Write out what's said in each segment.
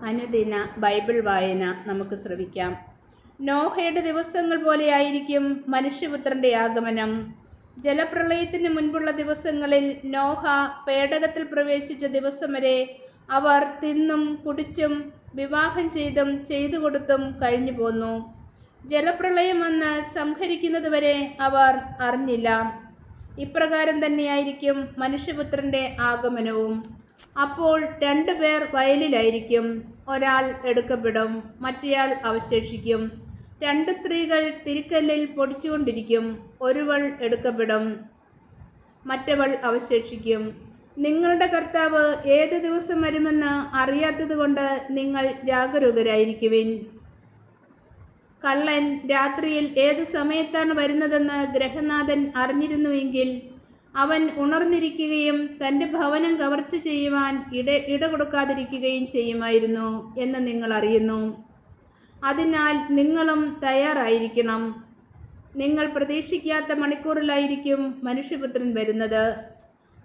അനുദിന ബൈബിൾ വായന നമുക്ക് ശ്രവിക്കാം. നോഹയുടെ ദിവസങ്ങൾ പോലെയായിരിക്കും മനുഷ്യപുത്രന്റെ ആഗമനം. ജലപ്രളയത്തിന് മുൻപുള്ള ദിവസങ്ങളിൽ നോഹ പേടകത്തിൽ പ്രവേശിച്ച ദിവസം വരെ അവർ തിന്നും കുടിച്ചും വിവാഹം ചെയ്തു കൊടുത്തും കഴിഞ്ഞു പോന്നു. ജലപ്രളയം വന്ന് സംഹരിക്കുന്നതുവരെ അവർ അറിഞ്ഞില്ല. ഇപ്രകാരം തന്നെയായിരിക്കും മനുഷ്യപുത്രന്റെ ആഗമനവും. അപ്പോൾ 2 പേർ വയലിലായിരിക്കും. ഒരാൾ എടുക്കപ്പെടും, മറ്റേയാൾ അവശേഷിക്കും. 2 സ്ത്രീകൾ തിരിക്കല്ലിൽ പൊടിച്ചുകൊണ്ടിരിക്കും. ഒരുവൾ എടുക്കപ്പെടും, മറ്റവൾ അവശേഷിക്കും. നിങ്ങളുടെ കർത്താവ് ഏത് ദിവസം വരുമെന്ന് അറിയാത്തതുകൊണ്ട് നിങ്ങൾ ജാഗരൂകരായിരിക്കുവിൻ. കള്ളൻ രാത്രിയിൽ ഏത് സമയത്താണ് വരുന്നതെന്ന് ഗൃഹനാഥൻ അറിഞ്ഞിരുന്നുവെങ്കിൽ അവൻ ഉണർന്നിരിക്കുകയും തൻ്റെ ഭവനം കവർച്ച ചെയ്യുവാൻ ഇട കൊടുക്കാതിരിക്കുകയും ചെയ്യുമായിരുന്നു എന്ന് നിങ്ങൾ അറിയുന്നു. അതിനാൽ നിങ്ങളും തയ്യാറായിരിക്കണം. നിങ്ങൾ പ്രതീക്ഷിക്കാത്ത മണിക്കൂറിലായിരിക്കും മനുഷ്യപുത്രൻ വരുന്നത്.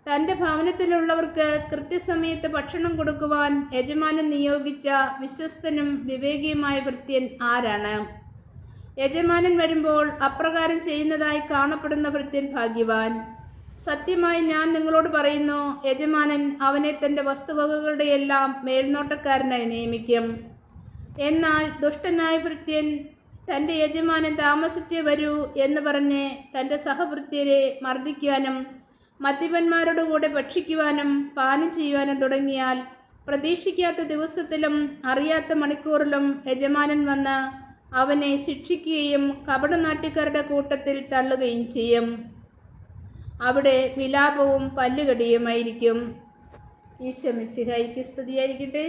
തൻ്റെ ഭവനത്തിലുള്ളവർക്ക് കൃത്യസമയത്ത് ഭക്ഷണം കൊടുക്കുവാൻ യജമാനൻ നിയോഗിച്ച വിശ്വസ്തനും വിവേകിയുമായ ഭൃത്യൻ ആരാണ്? യജമാനൻ വരുമ്പോൾ അപ്രകാരം ചെയ്യുന്നതായി കാണപ്പെടുന്ന ഭൃത്യൻ ഭാഗ്യവാൻ. സത്യമായി ഞാൻ നിങ്ങളോട് പറയുന്നു, യജമാനൻ അവനെ തൻ്റെ വസ്തുവകകളുടെ എല്ലാം മേൽനോട്ടക്കാരനായി നിയമിക്കും. എന്നാൽ ദുഷ്ടനായ ഭൃത്യൻ തൻ്റെ യജമാനൻ താമസിച്ചേ വരൂ എന്ന് പറഞ്ഞ് തൻ്റെ സഹഭൃത്യരെ മർദ്ദിക്കുവാനും മദ്യപന്മാരുടെ കൂടെ ഭക്ഷിക്കുവാനും പാനം ചെയ്യുവാനും തുടങ്ങിയാൽ പ്രതീക്ഷിക്കാത്ത ദിവസത്തിലും അറിയാത്ത മണിക്കൂറിലും യജമാനൻ വന്ന് അവനെ ശിക്ഷിക്കുകയും കപടനാട്യക്കാരുടെ കൂട്ടത്തിൽ തള്ളുകയും ചെയ്യും. അവിടെ വിലാപവും പല്ലുകടിയുമായിരിക്കും. ഈശോ മിശിഹായ്ക്ക് സ്തുതിയായിരിക്കട്ടെ.